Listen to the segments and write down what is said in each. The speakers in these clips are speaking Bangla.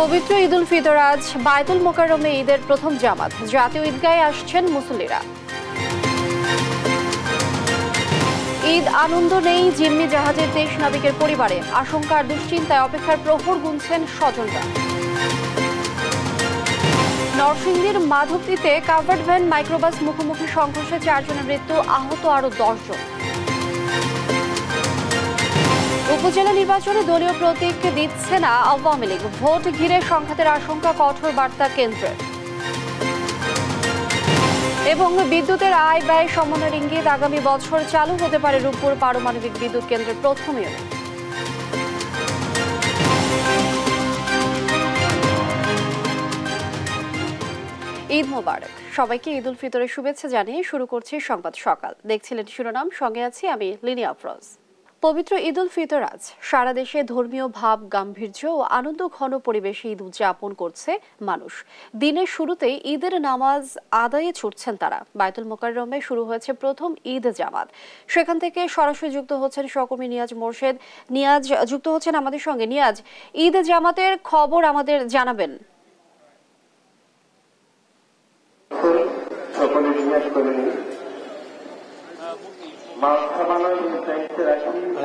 পবিত্র ঈদ উল ফিতর আজ বায়তুল মোকাররমে ঈদের প্রথম জামাত। জাতীয় ঈদগাহে আসছেন মুসল্লিরা। ঈদ আনন্দ নেই জিম্মি জাহাজের 23 নাবিকের পরিবারে। আশঙ্কা আর দুশ্চিন্তায় অপেক্ষার প্রহর গুনছেন স্বজনরা। নরসিংদীর মাধবদীতে কাভার্ড ভ্যান মাইক্রোবাস মুখোমুখি সংঘর্ষে 4 জনের মৃত্যু, আহত আরো 10 জন। উপজেলা নির্বাচনে দলীয় প্রতীক দিচ্ছে না আওয়ামী লীগ। ভোট ঘিরে সংঘাতের আশঙ্কা, কঠোর বার্তা কেন্দ্রের। এবং বিদ্যুতের আয় ব্যয় সমন্বয়ের ইঙ্গিত, আগামী বছর চালু হতে পারে রূপপুর পারমাণবিক বিদ্যুৎ কেন্দ্রের প্রথম ইউনিট। ঈদ মোবারক সবাইকে। ঈদ উল ফিতরের শুভেচ্ছা জানিয়ে শুরু করছি সংবাদ সকাল। দেখছিলেন শিরোনাম, সঙ্গে আছি আমি লিনি আফরোজ। পবিত্র ঈদ উল ফিতর আজ সারা দেশে ধর্মীয় ভাব গাম্ভীর্য ও আনন্দ ঘন পরিবেশে ঈদ উদযাপন করছে মানুষ। দিনের শুরুতেই ঈদের নামাজ আদায়ে ছুটছেন তারা। বায়তুল মোকাররমে শুরু হয়েছে প্রথম ঈদ জামাত। সেখান থেকে সরাসরি যুক্ত হচ্ছেন সহকর্মী নিয়াজ মোর্শেদ। নিয়াজ যুক্ত হচ্ছেন আমাদের সঙ্গে। নিয়াজ, ঈদ জামাতের খবর আমাদের জানাবেন।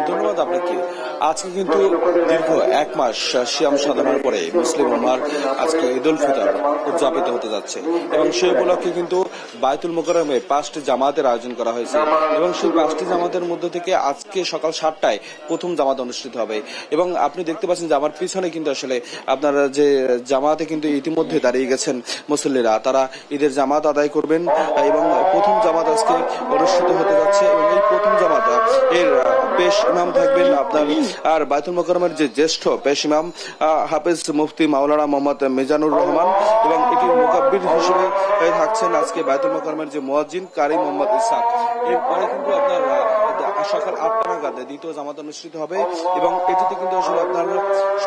ধন্যবাদ আপনাকে। আজকে কিন্তু দীর্ঘ 1 মাস সিয়াম সাধনার পরে মুসলিম উম্মাহর আজকে ঈদ উল ফিতর উদযাপিত হতে যাচ্ছে এবং সেই উপলক্ষে কিন্তু বায়তুল মোকাররমে 5টি জামাতের আয়োজন করা হয়েছে এবং সেই 5টি জামাতের মধ্যে থেকে আজকে সকাল 7টায় প্রথম জামাত অনুষ্ঠিত হবে। এবং আপনি দেখতে পাচ্ছেন যে আমার পিছনে কিন্তু আসলে আপনারা যে জামাতে কিন্তু ইতিমধ্যে দাঁড়িয়ে গেছেন মুসল্লিরা, তারা ঈদের জামাত আদায় করবেন এবং প্রথম জামাত আজকে অনুষ্ঠিত হতে যাচ্ছে। এবং এই প্রথম জামাত এর পেশ ইমাম থাকবেন আপনার আর বায়তুল মোকাররমের যে জ্যেষ্ঠ পেশ ইমাম হাফেজ মুফতি মাওলানা মোহাম্মদ মিজানুর রহমান এবং এটির মুকাব্বির হিসেবে থাকছেন আজকে বায়তুল মোকাররমের যে মুয়াজ্জিন কারি মোহাম্মদ ইসহাক। এরপরে কিন্তু আপনার সকাল 8টা নাগাদ দ্বিতীয় জামাত অনুষ্ঠিত হবে এবং এটিতে কিন্তু আসলে আপনার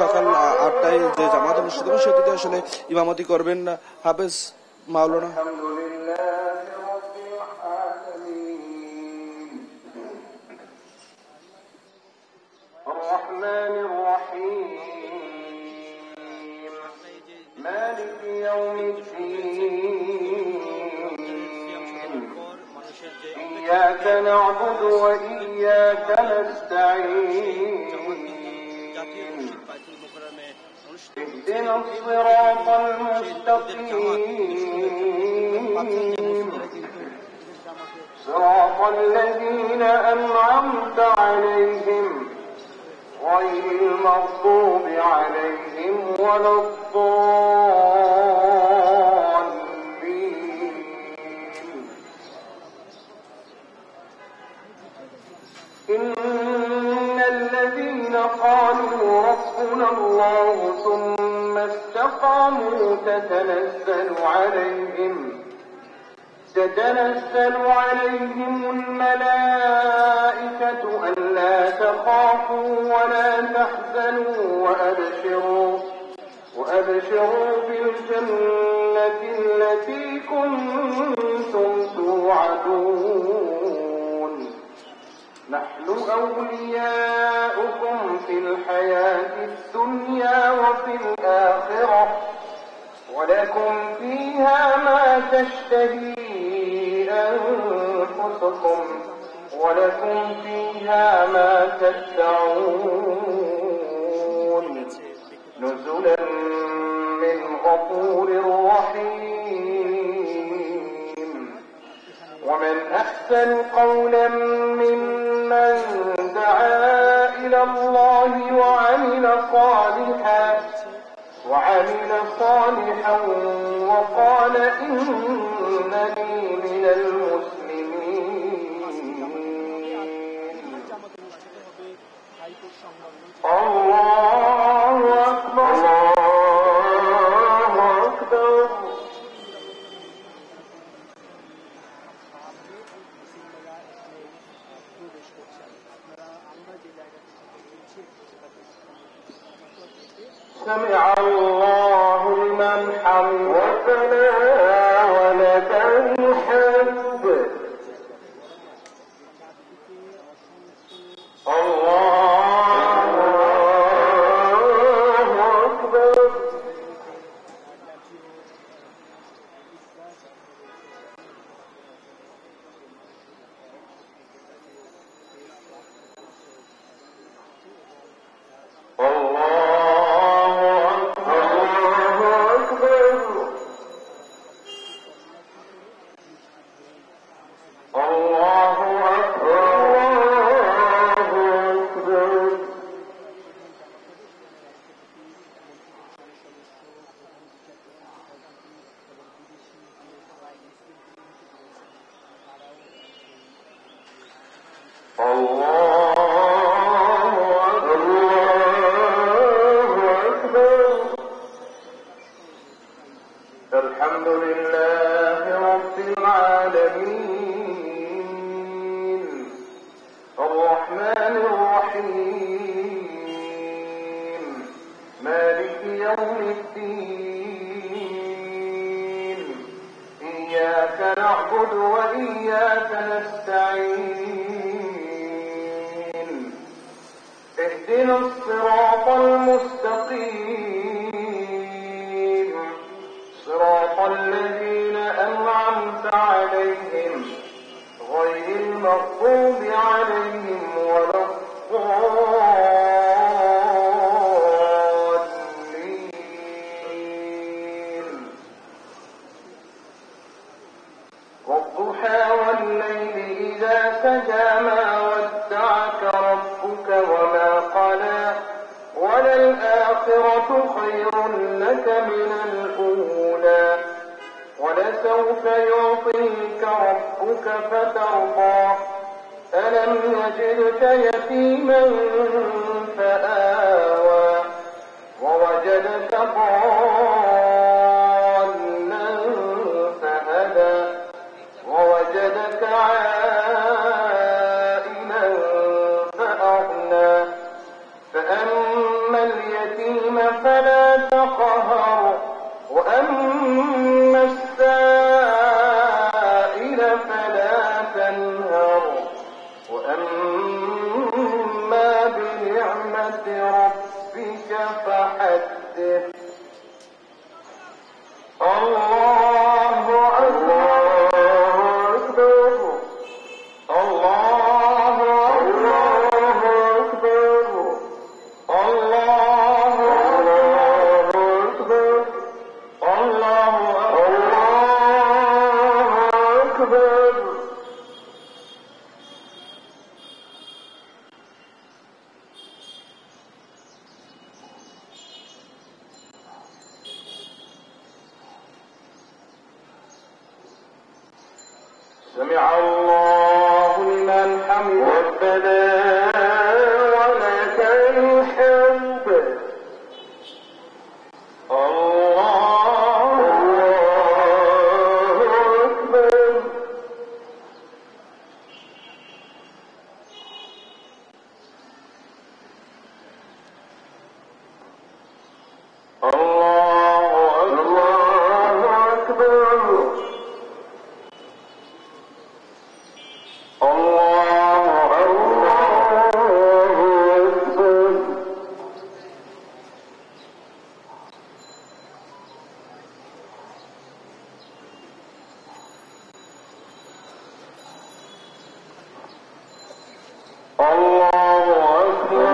সকাল 8টায় যে জামাত অনুষ্ঠিত হবে সেটিতে আসলে ইমামতি করবেন হাফেজ মাওলানা। الرحمن الرحيم مالك يوم الدين إياك نعبد وإياك نستعين اهدنا الصراط المستقيم صراط الذين أنعمت عليهم غير المغضوب عليهم ولا الضالين إن الذين قالوا ربنا الله ثم استقاموا تتنزل عليهم الملائكة ألا تخافوا ولا تحزنوا وأبشروا بالجنة التي كنتم توعدون نحن أولياؤكم في الحياة الدنيا وفي الآخرة ولكم فيها ما تشتهي أنفسكم ولكم فيها ما تدعون نزلا من غفور رحيم ومن أحسن قولا ممن دعا إلى الله وعمل صالحا وقال إنني من المسلمين الله أكبر الله أكبر سمع الله لمن حمده ولك الحمد الله أكبر الدين إياك نعبد وإياك نستعين اهدنا الصراط المستقيم صراط الذين أنعمت عليهم غير المغضوب عليهم ولا الضالين والضحى والليل إذا سجى ما ودعك ربك وما قلى وللآخرة خير لك من الأولى ولسوف يعطيك ربك فترضى ألم يجدك يتيما فآوى ووجدك ضالا فهدى ووجدك عائلا فأغنى فأما اليتيم فلا تقهر وأما السائل فلا تنهر وأما بنعمة ربك فحدث الله أكبر الله أكبر الله أكبر الله أكبر سمع الله لمن حمده ربنا ولك الحمد الله أكبر الله أكبر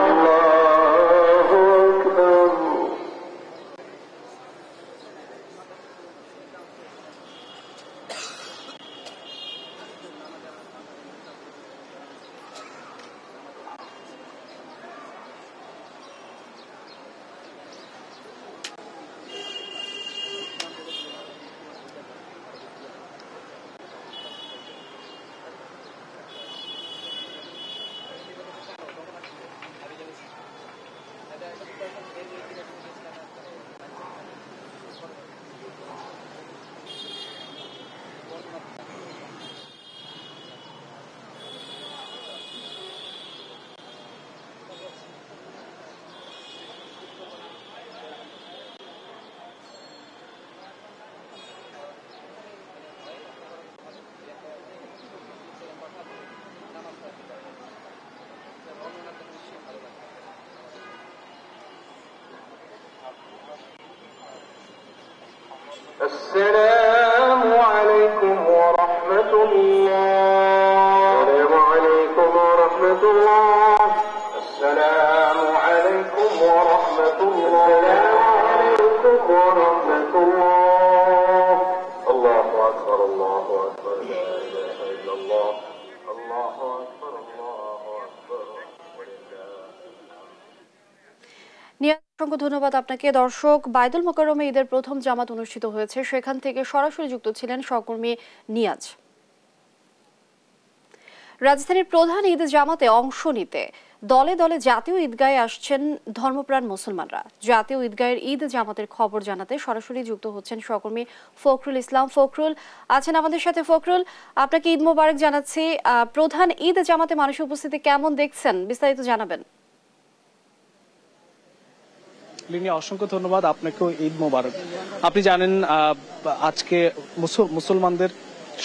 السلام عليكم ورحمة الله. السلام عليكم ورحمة الله. السلام عليكم ورحمة الله. السلام عليكم ورحمة الله. الله أكبر الله أكبر لا إله إلا الله. الله أكبر الله أكبر ولله অসংখ্য ধন্যবাদ আপনাকে। দর্শক, বাইতুল মোকাররমে ঈদের প্রথম জামাত অনুষ্ঠিত হয়েছে, সেখান থেকে সরাসরি যুক্ত ছিলেন সহকর্মী নিয়াজ। রাজধানীর প্রধান ঈদ জামাতে অংশ নিতে দলে দলে জাতীয় ঈদগাহে আসছেন ধর্মপ্রাণ মুসলমানরা। জাতীয় ঈদগাহের ঈদ জামাতের খবর জানাতে সরাসরি যুক্ত হচ্ছেন সহকর্মী ফখরুল ইসলাম। ফখরুল আছেন আমাদের সাথে। ফখরুল, আপনাকে ঈদ মোবারক জানাচ্ছি। প্রধান ঈদ জামাতে মানুষের উপস্থিতি কেমন দেখছেন, বিস্তারিত জানাবেন। লিনি, অসংখ্য ধন্যবাদ আপনাকেও। ঈদ মোবারক। আপনি জানেন আজকে মুসলমানদের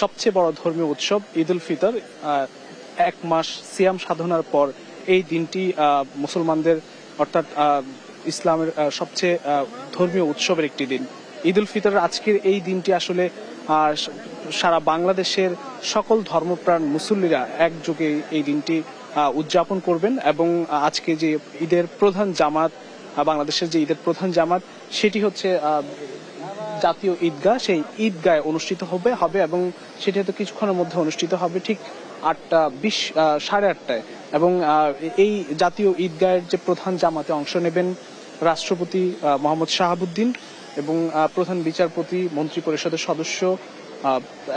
সবচেয়ে বড় ধর্মীয় উৎসব ঈদ উল ফিতর। 1 মাস সিয়াম সাধনার পর এই দিনটি মুসলমানদের অর্থাৎ ইসলামের সবচেয়ে ধর্মীয় উৎসবের একটি দিন। ঈদ উল ফিতরের আজকের এই দিনটি আসলে সারা বাংলাদেশের সকল ধর্মপ্রাণ মুসল্লিরা একযোগে এই দিনটি উদযাপন করবেন এবং আজকে যে ঈদের প্রধান জামাত, বাংলাদেশের যে ঈদের প্রধান জামাত, সেটি হচ্ছে জাতীয় ঈদগাহ। সেই ঈদগাহে অনুষ্ঠিত হবে এবং সেটি হয়তো কিছুক্ষণের মধ্যে অনুষ্ঠিত হবে ঠিক 8:20 সাড়ে 8টায়। এবং এই জাতীয় ঈদগাহের যে প্রধান জামাতে অংশ নেবেন রাষ্ট্রপতি মোহাম্মদ শাহাবুদ্দিন এবং প্রধান বিচারপতি, মন্ত্রী পরিষদের সদস্য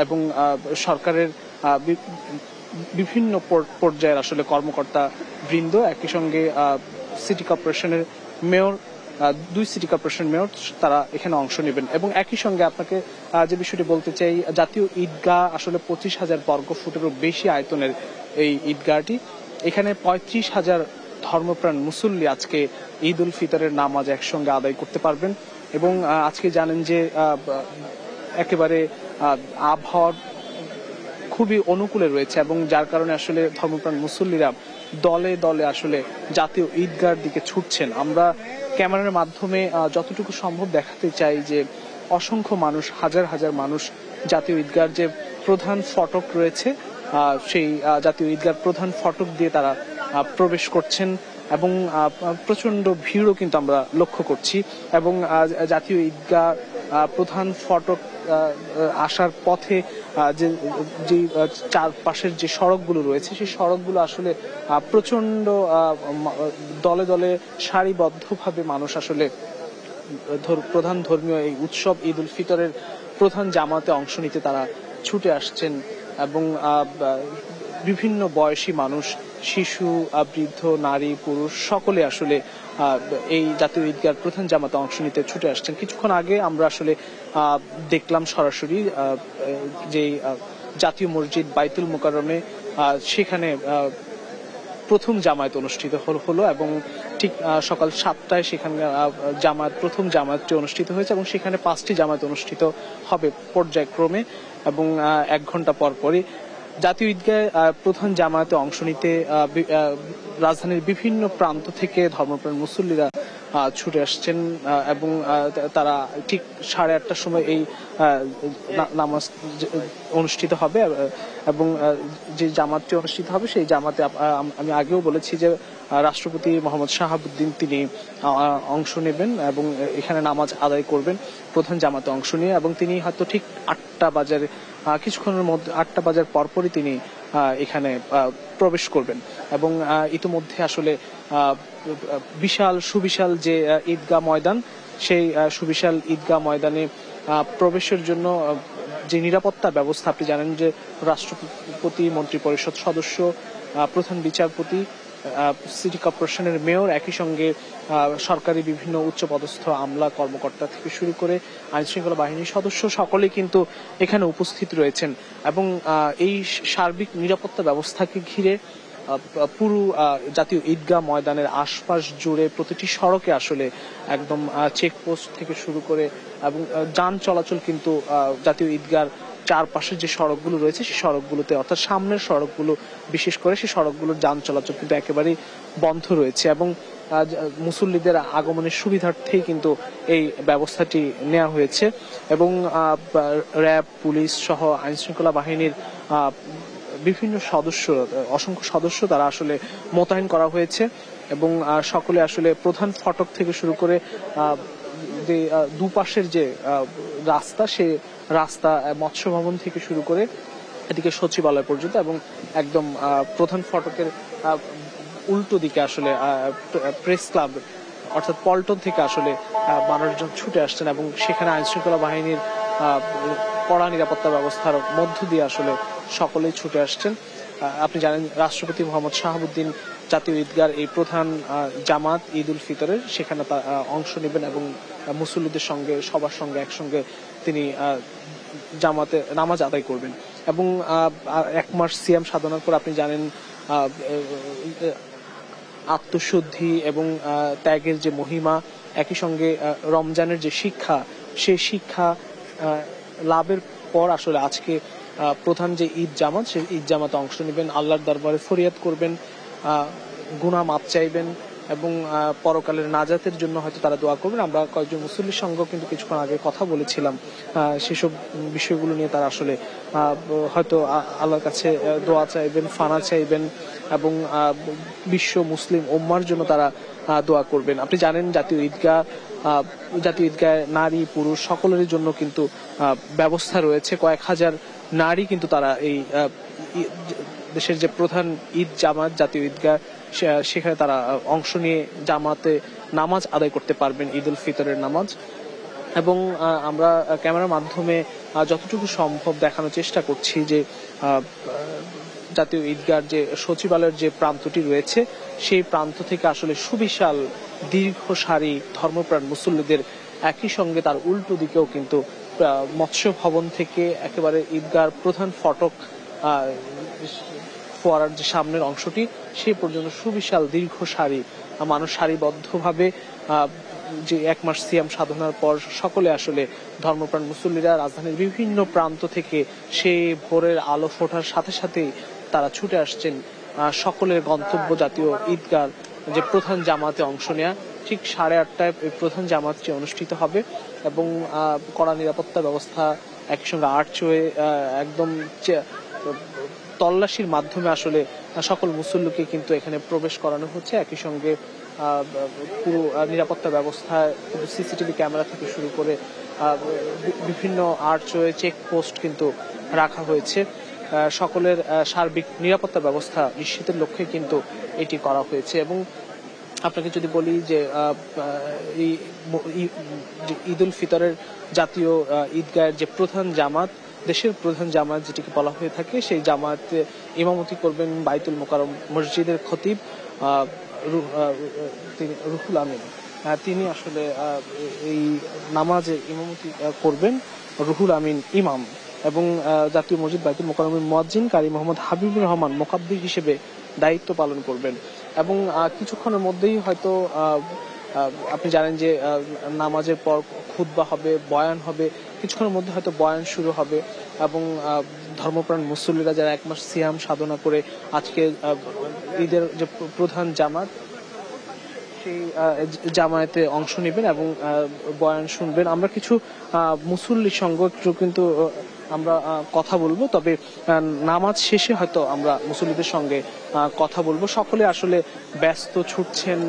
এবং সরকারের বিভিন্ন পর্যায়ের আসলে কর্মকর্তা বৃন্দ, একই সঙ্গে সিটি কর্পোরেশনের মেয়র, 2 সিটি কর্পোরেশন মেয়র, তারা এখানে অংশ নেবেন। এবং একই সঙ্গে আপনাকে যে বিষয়টি বলতে চাই, জাতীয় ঈদগাহ আসলে 25,000 বর্গ ফুটেরও বেশি আয়তনের এই ঈদগাহটি। এখানে 35,000 ধর্মপ্রাণ মুসল্লি আজকে ঈদ উল ফিতরের নামাজ একসঙ্গে আদায় করতে পারবেন। এবং আজকে জানেন যে একেবারে আবহাওয়া খুবই অনুকূলে রয়েছে এবং যার কারণে আসলে ধর্মপ্রাণ মুসল্লিরা দলে দলে আসলে জাতীয় ঈদগাহর দিকে ছুটছেন। আমরা ক্যামেরার মাধ্যমে যতটুকু সম্ভব দেখাতে চাই যে অসংখ্য মানুষ, হাজার হাজার মানুষ জাতীয় ঈদগাহর যে প্রধান ফটক রয়েছে সেই জাতীয় ঈদগাহর প্রধান ফটক দিয়ে তারা প্রবেশ করছেন এবং প্রচন্ড ভিড়ও কিন্তু আমরা লক্ষ্য করছি। এবং জাতীয় ঈদগাহ প্রধান ফটক আসার পথে যে চারপাশের যে সড়কগুলো রয়েছে সেই সড়কগুলো আসলে প্রচন্ড দলে দলে সারিবদ্ধভাবে মানুষ আসলে প্রধান ধর্মীয় এই উৎসব ঈদ উল ফিতরের প্রধান জামাতে অংশ নিতে তারা ছুটে আসছেন। এবং বিভিন্ন বয়সী মানুষ, শিশু, বৃদ্ধ, নারী, পুরুষ সকলে আসলে এই জাতীয় ঈদগাহর প্রধান জামাতে অংশ নিতে ছুটে আসছেন। কিছুক্ষণ আগে আমরা আসলে দেখলাম সরাসরি যে জাতীয় মসজিদ বাইতুল মোকাররমে সেখানে প্রথম জামায়াত অনুষ্ঠিত হলো এবং ঠিক সকাল 7টায় সেখানে প্রথম জামায়াতটি অনুষ্ঠিত হয়েছে এবং সেখানে 5টি জামায়াত অনুষ্ঠিত হবে পর্যায়ক্রমে। এবং 1 ঘন্টা পর পরই জাতীয় ঈদগাহে প্রধান জামায়াতে অংশ নিতে রাজধানীর বিভিন্ন প্রান্ত থেকে ধর্মপ্রাণ মুসল্লিরা ছুটে আসছেন এবং তারা ঠিক 8:30টার সময় এই নামাজ অনুষ্ঠিত হবে। এবং যে জামাতটি অনুষ্ঠিত হবে সেই জামাতে আমি আগেও বলেছি যে রাষ্ট্রপতি মোহাম্মদ শাহাবুদ্দিন তিনি অংশ নেবেন এবং এখানে নামাজ আদায় করবেন প্রধান জামাতে অংশ নিয়ে। এবং তিনি হয়তো ঠিক 8টা বাজার কিছুক্ষণের মধ্যে 8টা বাজার পরপরই তিনি এখানে প্রবেশ করবেন। এবং ইতিমধ্যে আসলে সুবিশাল যে ঈদগাহ ময়দান, সেই সুবিশাল ঈদগাহ ময়দানে প্রবেশের জন্য যে নিরাপত্তা ব্যবস্থা, আপনি জানেন যে রাষ্ট্রপতি, মন্ত্রী পরিষদ সদস্য, প্রধান বিচারপতি, সিটি কর্পোরেশনের মেয়র, একই সঙ্গে সরকারি বিভিন্ন উচ্চপদস্থ আমলা কর্মকর্তা থেকে শুরু করে আইনশৃঙ্খলা বাহিনীর সদস্য সকলেই কিন্তু এখানে উপস্থিত রয়েছেন। এবং এই সার্বিক নিরাপত্তা ব্যবস্থাকে ঘিরে পুরো জাতীয় ঈদগাহ ময়দানের আশপাশ জুড়ে প্রতিটি সড়কে আসলে একদম চেকপোস্ট থেকে শুরু করে এবং যান চলাচল কিন্তু জাতীয় ঈদগাহর চারপাশের যে সড়কগুলো রয়েছে সেই সড়কগুলোতে, অর্থাৎ সামনের সড়কগুলো বিশেষ করে, সেই সড়কগুলোর যান চলাচল কিন্তু একেবারেই বন্ধ রয়েছে। এবং মুসল্লিদের আগমনের সুবিধার্থেই কিন্তু এই ব্যবস্থাটি নেওয়া হয়েছে। এবং র্যাব, পুলিশ সহ আইনশৃঙ্খলা বাহিনীর বিভিন্ন অসংখ্য সদস্য তারা আসলে মোতায়েন করা হয়েছে। এবং সকলে আসলে প্রধান ফটক থেকে শুরু করে যে দুপাশের যে রাস্তা, সে রাস্তা মৎস্য ভবন থেকে শুরু করে এদিকে সচিবালয় পর্যন্ত এবং একদম প্রধান ফটকের উল্টো দিকে আসলে প্রেস ক্লাব অর্থাৎ পল্টন থেকে আসলে মানুষজন ছুটে আসছেন এবং সেখানে আইনশৃঙ্খলা বাহিনীর কড়া নিরাপত্তা ব্যবস্থার মধ্য দিয়ে আসলে সকলেই ছুটে আসছেন। আপনি জানেন রাষ্ট্রপতি মোহাম্মদ শাহাবুদ্দিন জাতীয় ঈদগাহর এই প্রধান জামাত ঈদ উল ফিতরের সেখানে অংশ নেবেন এবং মুসল্লিদের সঙ্গে সবার সঙ্গে একসঙ্গে তিনি জামাতে নামাজ আদায় করবেন। এবং 1 মাস সিয়াম সাধনার পর আপনি জানেন আত্মশুদ্ধি এবং ত্যাগের যে মহিমা, একই সঙ্গে রমজানের যে শিক্ষা, সেই শিক্ষা লাভের পর আসলে আজকে প্রধান যে ঈদ জামাত, সেই ঈদ জামাতে অংশ নেবেন, আল্লাহর দরবারে ফরিয়াদ করবেন, গুনাহ মাপ চাইবেন এবং পরকালের নাজাতের জন্য হয়তো তারা দোয়া করবেন। আমরা কয়েকজন মুসল্লির সঙ্গে কিন্তু কিছুক্ষণ আগে কথা বলেছিলাম, সেসব বিষয়গুলো নিয়ে তারা আসলে হয়তো আল্লাহর কাছে দোয়া চাইবেন, ফানা চাইবেন এবং বিশ্ব মুসলিম উম্মার জন্য তারা দোয়া করবেন। আপনি জানেন জাতীয় ঈদগায় নারী পুরুষ সকলের জন্য কিন্তু ব্যবস্থা রয়েছে। কয়েক হাজার নারী কিন্তু তারা এই দেশের যে প্রধান ঈদ জামাত জাতীয় ঈদগাহ, সেখানে তারা অংশ নিয়ে জামাতে নামাজ আদায় করতে পারবেন, ঈদ উল ফিতরের নামাজ। এবং আমরা ক্যামেরার মাধ্যমে যতটুকু সম্ভব দেখানোর চেষ্টা করছি যে জাতীয় ঈদগাহর যে সচিবালয়ের যে প্রান্তটি রয়েছে, সেই প্রান্ত থেকে আসলে সুবিশাল দীর্ঘ সারি ধর্মপ্রাণ মুসল্লিদের, একই সঙ্গে তার উল্টো দিকেও কিন্তু মৎস্য ভবন থেকে একেবারে ঈদগাহর প্রধান ফটক ফোয়ারার যে সামনের অংশটি, সেই পর্যন্ত সুবিশাল দীর্ঘ সারি মানুষ সারিবদ্ধভাবে যে এক মাস সিয়াম সাধনার পর সকলে আসলে ধর্মপ্রাণ মুসল্লিরা রাজধানীর বিভিন্ন প্রান্ত থেকে সেই ভোরের আলো ফোটার সাথে সাথেই তারা ছুটে আসছেন সকলের গন্তব্য জাতীয় ঈদগাহর যে প্রধান জামাতে অংশ নেয়া। ঠিক 8:30টায় প্রধান জামাতটি অনুষ্ঠিত হবে এবং কড়া নিরাপত্তা ব্যবস্থা, একসঙ্গে আর্চওয়ে, একদম তল্লাশির মাধ্যমে আসলে সকল মুসল্লিকে কিন্তু এখানে প্রবেশ করানো হচ্ছে। একই সঙ্গে পুরো নিরাপত্তা ব্যবস্থায় সিসিটিভি ক্যামেরা থেকে শুরু করে বিভিন্ন আর্চওয়ে, চেকপোস্ট কিন্তু রাখা হয়েছে। সকলের সার্বিক নিরাপত্তা ব্যবস্থা নিশ্চিতের লক্ষ্যে কিন্তু এটি করা হয়েছে। এবং আপনাকে যদি বলি যে ঈদ উল ফিতরের জাতীয় ঈদগাহের যে প্রধান জামাত, দেশের প্রধান জামাত যেটিকে বলা হয়ে থাকে, সেই জামাতে ইমামতি করবেন বাইতুল মোকাররম মসজিদের খতিব রুহুল আমিন। তিনি আসলে এই নামাজে ইমামতি করবেন, রুহুল আমিন ইমাম। এবং জাতীয় মসজিদ বাইতুল মোকাররমের মুয়াজ্জিন কারি মোহাম্মদ হাবিবুর রহমান মুকাব্বির হিসেবে দায়িত্ব পালন করবেন। এবং কিছুক্ষণের মধ্যেই হয়তো আপনি জানেন যে নামাজের পর খুতবা হবে, বয়ান হবে, কিছুক্ষণের মধ্যে হয়তো বয়ান শুরু হবে এবং ধর্মপ্রাণ মুসল্লিরা যারা এক মাস সিয়াম সাধনা করে আজকে ঈদের যে প্রধান জামাত, সেই জামায়াতে অংশ নেবেন এবং বয়ান শুনবেন। আমরা কিছু মুসল্লির সঙ্গে কিন্তু আমরা কথা বলবো, তবে নামাজ শেষে হয়তো আমরা মুসল্লিদের সঙ্গে কথা বলবো। সকলে আসলে ব্যস্ত, ছুটছেন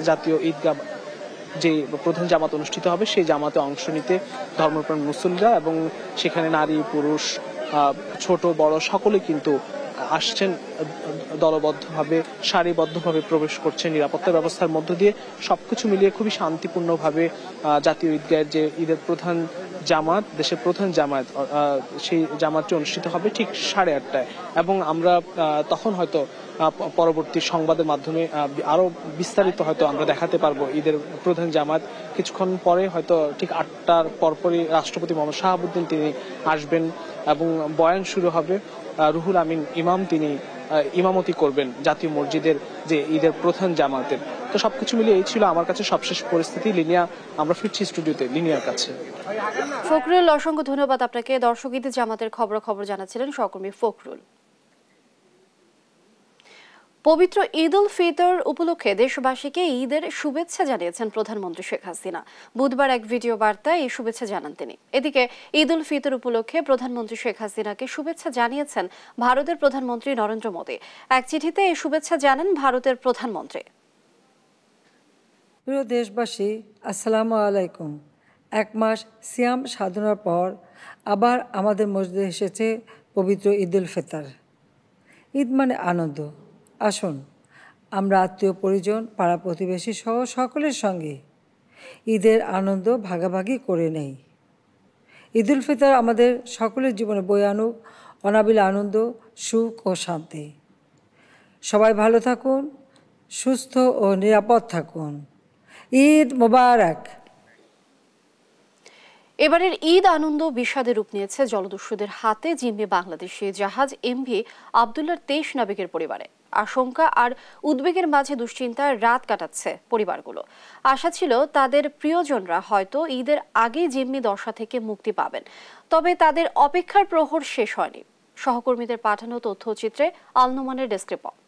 জাতীয় ঈদগাহ যে প্রধান জামাত অনুষ্ঠিত হবে সেই জামাতে অংশ নিতে ধর্মপ্রাণ মুসল্লিরা। এবং সেখানে নারী পুরুষ ছোট বড় সকলে কিন্তু আসছেন, দলবদ্ধভাবে সারিবদ্ধভাবে প্রবেশ করছেন নিরাপত্তা ব্যবস্থার মধ্য দিয়ে। সবকিছু মিলিয়ে খুবই শান্তিপূর্ণভাবে জাতীয় ঈদগাহের যে ঈদের প্রধান জামাত, দেশের প্রধান জামাত, সেই জামাতটি অনুষ্ঠিত হবে ঠিক 8:30টায়। এবং আমরা তখন হয়তো পরবর্তী সংবাদের মাধ্যমে আরো বিস্তারিত হয়তো আমরা দেখাতে পারবো ঈদের প্রধান জামাত। কিছুক্ষণ পরে হয়তো ঠিক 8টার পরপরই রাষ্ট্রপতি মোহাম্মদ শাহাবুদ্দিন তিনি আসবেন এবং বয়ান শুরু হবে। রুহুল আমিন ইমাম তিনি ইমামতি করবেন জাতীয় মসজিদের যে ঈদের প্রধান জামাতের। তো সবকিছু মিলিয়ে এই ছিল আমার কাছে সবশেষ পরিস্থিতি। লিনিয়া, আমরা ফিরছি স্টুডিওতে লিনিয়ার কাছে। ফখরুল, অসংখ্য ধন্যবাদ আপনাকে। দর্শক ঈদের জামাতের খবর জানাচ্ছিলেন সহকর্মী ফখরুল। পবিত্র ঈদ উল ফিতর উপলক্ষে দেশবাসীকে ঈদের শুভেচ্ছা জানিয়েছেন প্রধানমন্ত্রী শেখ হাসিনা। বুধবার এক ভিডিও বার্তায় এই শুভেচ্ছা জানান তিনি। এদিকে ঈদ উল ফিতর উপলক্ষে প্রধানমন্ত্রী শেখ হাসিনাকে শুভেচ্ছা জানিয়েছেন ভারতের প্রধানমন্ত্রী নরেন্দ্র মোদী। এক চিঠিতে এই শুভেচ্ছা জানান ভারতের প্রধানমন্ত্রী। প্রিয় দেশবাসী, আসসালামু আলাইকুম। এক মাস সিয়াম সাধনার পর আবার আমাদের মসজিদে এসেছে পবিত্র ঈদ উল ফিতর। ঈদ মানে আনন্দ। আসুন আমরা আত্মীয় পরিজন, পাড়া প্রতিবেশী সহ সকলের সঙ্গে ঈদের আনন্দ ভাগাভাগি করে নেই। ঈদ উল ফিতর আমাদের সকলের জীবনে বয়ে আনুক অনাবিল আনন্দ, সুখ ও শান্তি। সবাই ভালো থাকুন, সুস্থ ও নিরাপদ থাকুন। ঈদ মোবারক। এবারের ঈদ আনন্দ বিষাদে রূপ নিয়েছে জলদস্যুদের হাতে জিম্মি বাংলাদেশি জাহাজ এমভি আবদুল্লার 23 নাবিকের পরিবারে। আশঙ্কা আর উদ্বেগের মাঝে দুশ্চিন্তায় রাত কাটাচ্ছে পরিবারগুলো। আশা ছিল তাদের প্রিয়জনরা হয়তো ঈদের আগে জিম্মি দশা থেকে মুক্তি পাবেন, তবে তাদের অপেক্ষার প্রহর শেষ হয়নি। সহকর্মীদের পাঠানো তথ্যচিত্রে আলনোমানের ডেস্ক রিপোর্ট।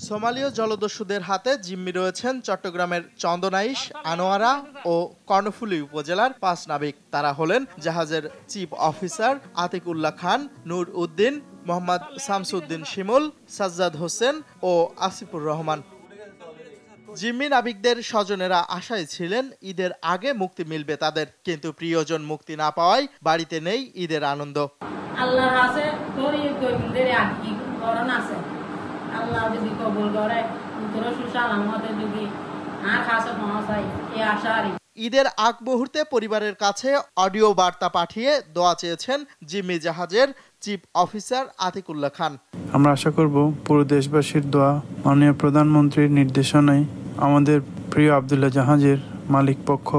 সোমালীয় জলদস্যুদের হাতে জিম্মি রয়েছেন চট্টগ্রামের চন্দনাইশ, আনোয়ারা ও কর্ণফুলী উপজেলার 5 নাবিক। তারা হলেন জাহাজের চিফ অফিসার আতিক উল্লাহ খান, নূর উদ্দিন, মোহাম্মদ শামসুদ্দিন শিমুল, সাজ্জাদ হোসেন ও আসিফুর রহমান। জিম্মি নাবিকদের স্বজনেরা আশায় ছিলেন ঈদের আগে মুক্তি মিলবে তাদের, কিন্তু প্রিয়জন মুক্তি না পাওয়ায় বাড়িতে নেই ঈদের আনন্দ। আল্লাহর কাছে আল্লাহ যদি কবুল করে যদি ঈদের আগ মুহূর্তে পরিবারের কাছে অডিও বার্তা পাঠিয়ে দোয়া চেয়েছেন জিম্মি জাহাজের চিফ অফিসার আতিকুল্লাহ খান। আমরা আশা করব পুরো দেশবাসীর দোয়া, মাননীয় প্রধানমন্ত্রীর নির্দেশনায় আমাদের প্রিয় আবদুল্লাহ জাহাজের মালিক পক্ষ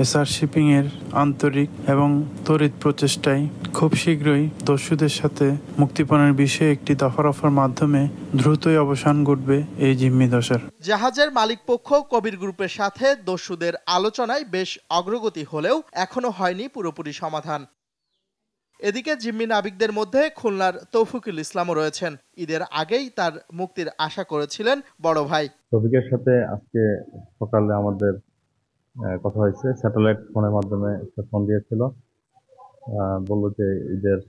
এসআর শিপিং এর আন্তরিক এবং তড়িৎ প্রচেষ্টায় খুব শীঘ্রই দস্যুদের সাথে মুক্তিপণের বিষয়ে একটি দফারফার মাধ্যমে দ্রুতই অবসান ঘটবে এই জিম্মি দশার। জাহাজের মালিক পক্ষ কবির গ্রুপের সাথে দস্যুদের আলোচনায় বেশ অগ্রগতি হলেও এখনো হয়নি পুরোপুরি সমাধান। এদিকে জিম্মি নাবিকদের মধ্যে খুলনার তৌফিকুল ইসলামও রয়েছেন। ঈদের আগেই তার মুক্তির আশা করেছিলেন বড় ভাই। তৌফিকের সাথে আজকে সকালে আমাদের কথা হয়েছে, স্যাটেলাইট ফোনের মাধ্যমে ফোন দিয়েছিল, বললো যে ঈদের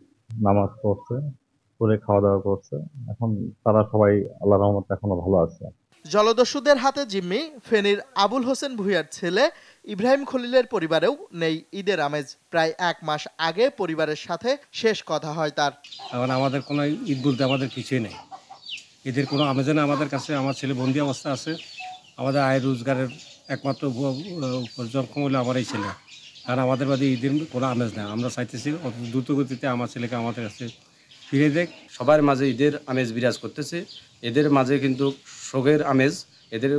নামাজ পড়ছে, করে খাওয়া দাওয়া করছে, এখন তারা সবাই আল্লাহর রহমতে এখনো ভালো আছে। জলদস্যুদের হাতে জিম্মি ফেনীর আবুল হোসেন ভুঁইয়ার ছেলে ইব্রাহিম খলিলের পরিবারেও নেই ঈদের আমেজ। প্রায় 1 মাস আগে পরিবারের সাথে শেষ কথা হয় তার। এখন আমাদের কোনো ঈদ বলতে আমাদের কিছুই নেই, ঈদের কোনো আমেজ নেই আমাদের কাছে। আমার ছেলে বন্দি অবস্থা আছে, আমাদের আয় রোজগারের একমাত্র উপার্জন হলো আমার এই ছেলে, কারণ আমাদের বাদে ঈদের কোনো আমেজ নেই। আমরা চাইতেছি অত দ্রুত গতিতে আমার ছেলেকে আমাদের কাছে ফিরে দেখ। সবার মাঝে ঈদের আমেজ বিরাজ করতেছে, এদের মাঝে কিন্তু শোকের আমেজ। এদের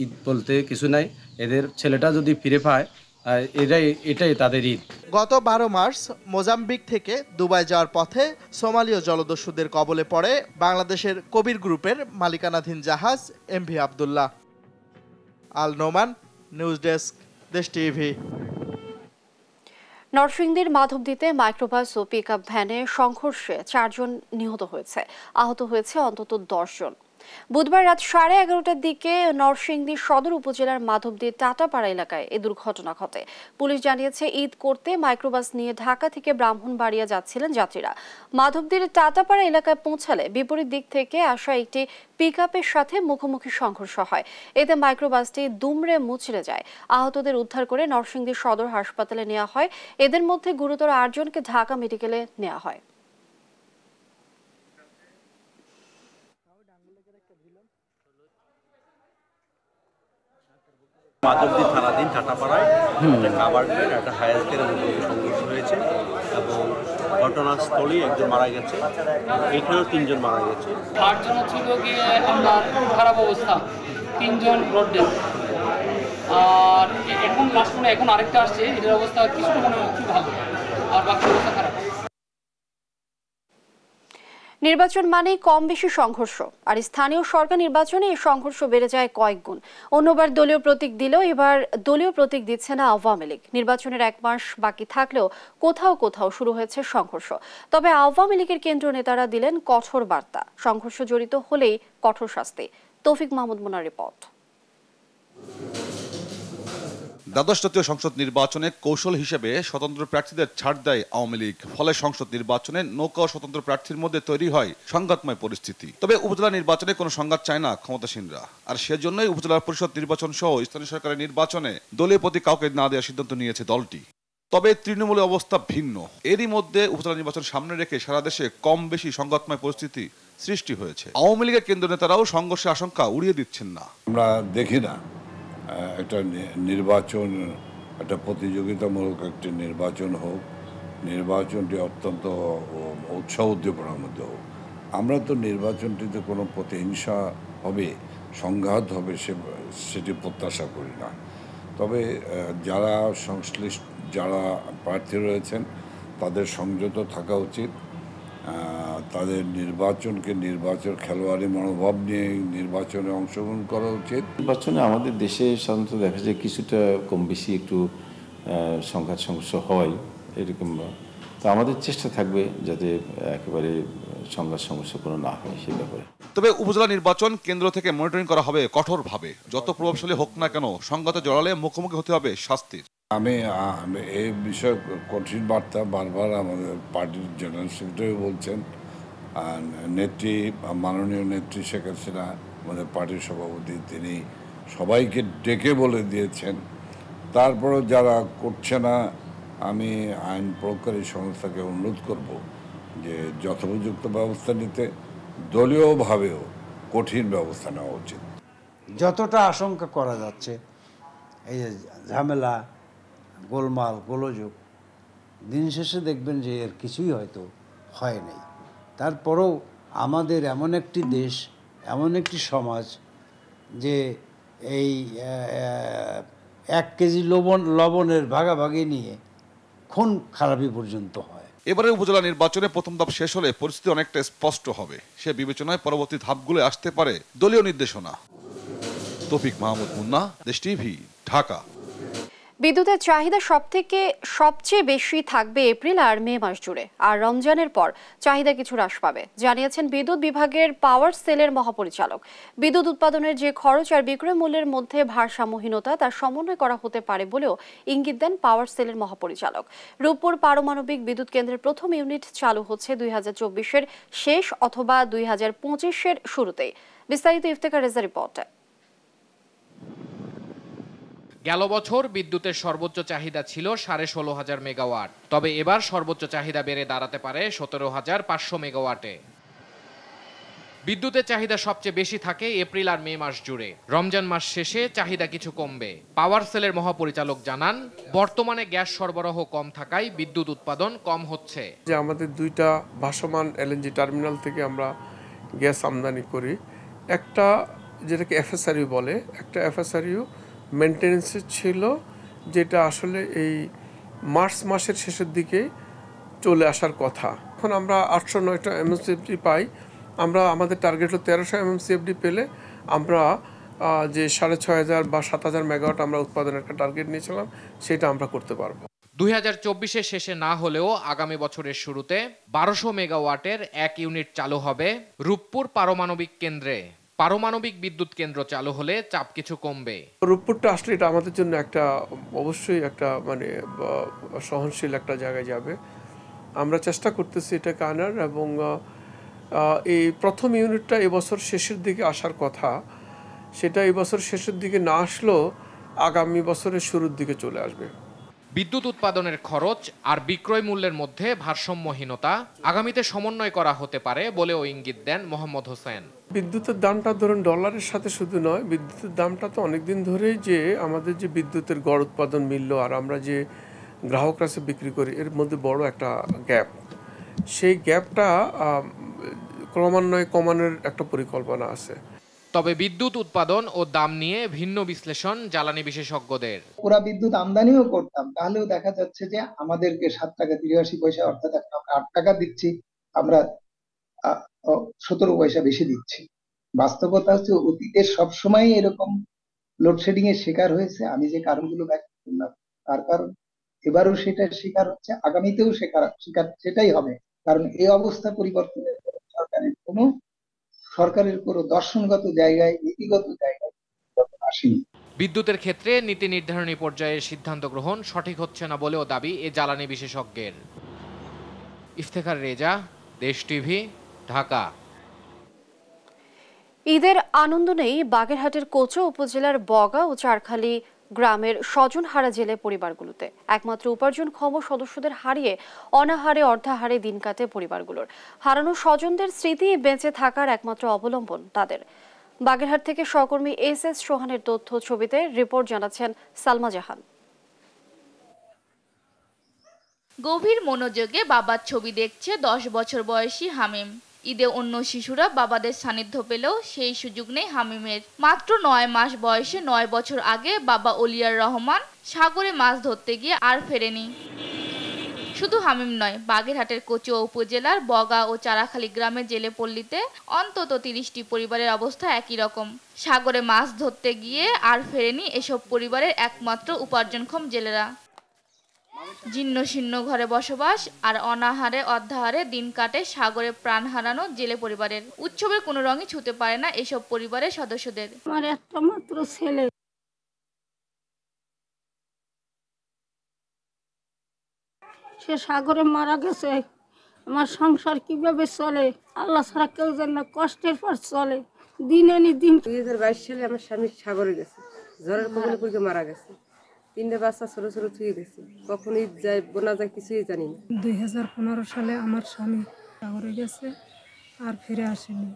ঈদ বলতে কিছু নাই, এদের ছেলেটা যদি ফিরে পায় এটাই তাদের ঈদ। গত 12 মার্চ মোজাম্বিক থেকে দুবাই যাওয়ার পথে সোমালীয় জলদস্যুদের কবলে পড়ে বাংলাদেশের কবির গ্রুপের মালিকানাধীন জাহাজ এমভি আবদুল্লাহ। আল নোমান, নিউজ ডেস্ক, দেশ টিভি। নরসিংদীর মাধবদীতে মাইক্রোবাস ও পিকআপ ভ্যানে সংঘর্ষে 4 জন নিহত হয়েছে, আহত হয়েছে অন্তত 10 জন। বুধবার রাত 11:30টার দিকে নরসিংদী সদর উপজেলার মাধবদী টাটাপাড়া এলাকায় এই দুর্ঘটনা ঘটে। পুলিশ জানিয়েছে ঈদ করতে মাইক্রোবাস নিয়ে ঢাকা থেকে ব্রাহ্মণবাড়িয়া যাচ্ছিলেন যাত্রীরা। মাধবদীর টাটাপাড়া এলাকায় পৌঁছালে বিপরীত দিক থেকে আসা একটি পিকআপের সাথে মুখোমুখি সংঘর্ষ হয়। এতে মাইক্রোবাসটি দুমড়ে মুচড়ে যায়। আহতদের উদ্ধার করে নরসিংদী সদর হাসপাতালে নেওয়া হয়। এদের মধ্যে গুরুতর 8 জনকে ঢাকা মেডিকেলে নেওয়া হয়। মাধবদী থানাধীন টাটাপাড়ায় একটা কাভার ভ্যান একটা হায়ারকের মধ্যে সংঘর্ষ হয়েছে এবং ঘটনাস্থলেই একজন মারা গেছে, এখানেও 3 জন মারা গেছে। 8 জন ছিল গিয়ে আপনার খারাপ অবস্থা, 3 জন ব্রড ডেথ, আর এখন লাস্ট মনে এখন আরেকটা আসছে, এটার অবস্থা কিছুটা মনে হয় একটু ভালো, আর বাকি অবস্থা খারাপ। নির্বাচন মানেই কম বেশি সংঘর্ষ, আর স্থানীয় সরকার নির্বাচনে এই সংঘর্ষ বেড়ে যায় কয়েক গুণ। অন্যবার দলীয় প্রতীক দিলেও এবার দলীয় প্রতীক দিচ্ছে না আওয়ামী লীগ। নির্বাচনের 1 মাস বাকি থাকলেও কোথাও কোথাও শুরু হয়েছে সংঘর্ষ। তবে আওয়ামী লীগের কেন্দ্রীয় নেতারা দিলেন কঠোর বার্তা, সংঘর্ষ জড়িত হলেই কঠোর শাস্তি। তৌফিক মাহমুদ মোনার রিপোর্ট। দ্বাদশ জাতীয় সংসদ নির্বাচনে কৌশল হিসেবে স্বতন্ত্র প্রার্থীদের ছাড় দেয় আওয়ামী লীগ। ফলে সংসদ নির্বাচনে নৌকা ও স্বতন্ত্র প্রার্থীর মধ্যে তৈরি হয় সংঘাতময় পরিস্থিতি। তবে উপজেলা নির্বাচনে কোনো সংঘাত চায় না ক্ষমতাসীনরা, আর সেজন্যই উপজেলা পরিষদ নির্বাচন সহ স্থানীয় সরকারের নির্বাচনে দলীয় প্রতীক কাউকে না দেওয়ার সিদ্ধান্ত নিয়েছে দলটি। তবে তৃণমূলের অবস্থা ভিন্ন। এরই মধ্যে উপজেলা নির্বাচন সামনে রেখে সারা দেশে কম বেশি সংঘাতময় পরিস্থিতি সৃষ্টি হয়েছে। আওয়ামী লীগের কেন্দ্রীয় নেতারাও সংঘর্ষের আশঙ্কা উড়িয়ে দিচ্ছেন না। আমরা দেখি না একটা নির্বাচন একটা প্রতিযোগিতামূলক একটি নির্বাচন হোক, নির্বাচনটি অত্যন্ত উৎসাহ উদ্দীপনার মধ্যে হোক। আমরা তো নির্বাচনটিতে কোনো প্রতিহিংসা হবে, সংঘাত হবে সেটি প্রত্যাশা করি না। তবে যারা সংশ্লিষ্ট যারা প্রার্থী রয়েছেন তাদের সংযত থাকা উচিত, তাদের নির্বাচন খেলোয়াড়ি মনোভাব নিয়ে নির্বাচনে অংশগ্রহণ করা উচিত। নির্বাচনে আমাদের দেশে সাধারণত দেখা যায় কিছুটা কম বেশি একটু সংঘাত সমস্যা হয় এরকম, তো আমাদের চেষ্টা থাকবে যাতে একেবারে সংঘাত সমস্যা কোনো না হয় সেই ব্যাপারে। তবে উপজেলা নির্বাচন কেন্দ্র থেকে মনিটরিং করা হবে কঠোরভাবে, যত প্রভাবশালী হোক না কেন সংঘাতে জড়ালে মুখোমুখি হতে হবে শাস্তির। আমি এই বিষয়ে কঠিন বার্তা বারবার আমাদের পার্টির জেনারেল সেক্রেটারি বলছেন, মাননীয় নেত্রী শেখ হাসিনা আমাদের পার্টির সভাপতি, তিনি সবাইকে ডেকে বলে দিয়েছেন। তারপরেও যারা করছে না, আমি আইন প্রয়োগকারী সংস্থাকে অনুরোধ করব যে যথোপযুক্ত ব্যবস্থা নিতে, দলীয়ভাবেও কঠিন ব্যবস্থা নেওয়া উচিত। যতটা আশঙ্কা করা যাচ্ছে এই যে ঝামেলা, গোলমাল, গোলযোগ, দিন শেষে দেখবেন যে এর কিছুই হয়তো হয় নাই। তারপরেও আমাদের এমন একটি দেশ, এমন একটি সমাজ যে এই 1 কেজি লবণের ভাগাভাগি নিয়ে খুন খারাপি পর্যন্ত হয়। এবারে উপজেলা নির্বাচনে প্রথম ধাপ শেষ হলে পরিস্থিতি অনেকটা স্পষ্ট হবে। সে বিবেচনায় পরবর্তী ধাপগুলো আসতে পারে দলীয় নির্দেশনা। তৌফিক মাহমুদ মুন্না, দেশ টিভি, ঢাকা। বিদ্যুতের চাহিদা সবচেয়ে বেশি থাকবে এপ্রিল আর মে মাস জুড়ে, আর রমজানের পর চাহিদা কিছু হ্রাস পাবে, জানিয়েছেন বিদ্যুৎ বিভাগের পাওয়ার সেলের মহাপরিচালক। বিদ্যুৎ উৎপাদনের যে খরচ আর বিক্রয় মূল্যের মধ্যে ভারসাম্যহীনতা তার সমন্বয় করা হতে পারে বলেও ইঙ্গিত দেন পাওয়ার সেলের মহাপরিচালক। রূপপুর পারমাণবিক বিদ্যুৎ কেন্দ্রের প্রথম ইউনিট চালু হচ্ছে 2024-এর শেষ অথবা 2025-এর শুরুতেই। বিস্তারিত ইফতেখার রেজা রিপোর্টে। গেল বছর বিদ্যুতের সর্বোচ্চ চাহিদা ছিল 16,500 মেগাওয়াট, তবে এবার সর্বোচ্চ চাহিদা বেড়ে দাঁড়াতে পারে 17,500 মেগাওয়াটে। বিদ্যুতের চাহিদা সবচেয়ে বেশি থাকে এপ্রিল আর মে মাস জুড়ে, রমজান মাস শেষে চাহিদা কিছু কমবে। পাওয়ার সেলের মহাপরিচালক জানান, বর্তমানে গ্যাস সরবরাহ কম থাকায় বিদ্যুৎ উৎপাদন কম হচ্ছে। যে আমাদের 2টা ভাসমান এলএনজি টার্মিনাল থেকে আমরা গ্যাস আমদানি করি, একটা যেটাকে এফএসআরইউ বলে, একটা এফএসআরইউ মেনটেন্যান্সে ছিল, যেটা আসলে এই মার্চ মাসের শেষের দিকে চলে আসার কথা। এখন আমরা 809টা এমএমসিএফডি পাই, আমরা আমাদের টার্গেট হলো 1300 এমএমসিএফডি পেলে আমরা যে 6500 বা 7000 মেগাওয়াট আমরা উৎপাদনের একটা টার্গেট নিয়েছিলাম, সেটা আমরা করতে পারবো। 2024-এর শেষে না হলেও আগামী বছরের শুরুতে 1200 মেগাওয়াটের এক ইউনিট চালু হবে রূপপুর পারমাণবিক কেন্দ্রে। পারমাণবিক বিদ্যুৎ কেন্দ্র চালু হলে চাপ কিছু কমবে। রূপপুরটা আসলে এটা আমাদের জন্য একটা অবশ্যই একটা মানে সহনশীল একটা জায়গায় যাবে। আমরা চেষ্টা করতেছি এটাকে আনার, এবং এই প্রথম ইউনিটটা এবছর শেষের দিকে আসার কথা, সেটা এবছর শেষের দিকে না আসলেও আগামী বছরের শুরুর দিকে চলে আসবে। বিদ্যুৎ উৎপাদনের খরচ আর বিক্রয় মূল্যের মধ্যে ভারসাম্যহীনতা আগামীতে সমন্বয় করা হতে পারে বলেও ইঙ্গিত দেন মোহাম্মদ হোসেন। বিদ্যুতের দামটা ধরুন ডলারের সাথে শুধু নয়, বিদ্যুতের দামটা তো অনেকদিন ধরেই যে আমাদের যে বিদ্যুতের গড় উৎপাদন মূল্য আর আমরা যে গ্রাহক কাছে বিক্রি করি, এর মধ্যে বড় একটা গ্যাপ। সেই গ্যাপটা ক্রমান্বয়ে কমানোর একটা পরিকল্পনা আছে। তবে বিদ্যুৎ উৎপাদন ও দাম নিয়ে ভিন্ন বিশ্লেষণ জ্বালানি বিশেষজ্ঞদের। পুরা বিদ্যুৎ আমদানিও করতাম, তাহলেও দেখা যাচ্ছে যে আমাদেরকে 7 টাকা 83 পয়সা, অর্থাৎ আমরা 8 টাকা দিচ্ছি, আমরা 17 পয়সা বেশি দিচ্ছি। বাস্তবতা হচ্ছে অতীতে সবসময় এরকম লোডশেডিং এর শিকার হয়েছে। আমি যে কারণগুলো ব্যাখ্যা করলাম তার কারণ এবারও সেটার শিকার হচ্ছে, আগামীতেও শিকার সেটাই হবে। কারণ এই অবস্থা পরিবর্তনের সরকারের কোনো দর্শনগত জায়গায়, নীতিগত জায়গায় আসেনি। বিদ্যুতের ক্ষেত্রে নীতি নির্ধারণী পর্যায়ে সিদ্ধান্ত গ্রহণ সঠিক হচ্ছে না বলেও দাবি এ জ্বালানি বিশেষজ্ঞের। ইফতেখার রেজা, দেশ টিভি, ঢাকা। ঈদের আনন্দ নেই বাগেরহাটের কোচো উপজেলার বগা ও চারখালী গ্রামের স্বজনহারা জেলে পরিবারগুলোতে। একমাত্র উপার্জনক্ষম সদস্যদের হারিয়ে অনাহারে অর্ধাহারে দিন কাটে পরিবারগুলোর। হারানো স্বজনদের স্মৃতি বেঁচে থাকার একমাত্র অবলম্বন তাদের। বাগেরহাট থেকে সহকর্মী এস সোহানের তথ্য ছবিতে রিপোর্ট জানাচ্ছেন সালমা জাহান। গভীর মনোযোগে বাবার ছবি দেখছে 10 বছর বয়সী হামিম। ঈদে অন্য শিশুরা বাবাদের সান্নিধ্য পেলেও সেই সুযোগ নেই হামিমের। মাত্র 9 মাস বয়সে 9 বছর আগে বাবা অলিয়ার রহমান সাগরে মাছ ধরতে গিয়ে আর ফেরেনি। শুধু হামিম নয়, বাগেরহাটের কচুয়া উপজেলার বগা ও চারাখালী গ্রামের জেলে পল্লীতে অন্তত 30টি পরিবারের অবস্থা একই রকম। সাগরে মাছ ধরতে গিয়ে আর ফেরেনি এসব পরিবারের একমাত্র উপার্জনক্ষম জেলেরা। জীর্ণ শীর্ণ ঘরে বসবাস আর অনাহারে অর্ধাহারে দিন কাটে সাগরে প্রাণ হারানো জেলে পরিবারের। উৎসবের কোনো রঙই ছুঁতে পারে না এসব পরিবারের সদস্যদের। আমার একটা মাত্র ছেলে, সে সাগরে মারা গেছে। আমার সংসার কিভাবে চলে? আল্লাহ ছাড়া কেউ জানে না, কষ্টের পর চলে দিন আনি দিন। 2022 সালে আমার স্বামী সাগরে গেছে, ঝড়ের কবলে পড়ে মারা গেছে। 3টে বাচ্চা ছোট ছোট থুয়ে গেছে, কখন ঈদ যায় বোনা যায় কিছুই জানি না। 2015 সালে আমার স্বামী সাগরে গেছে আর ফিরে আসেনি।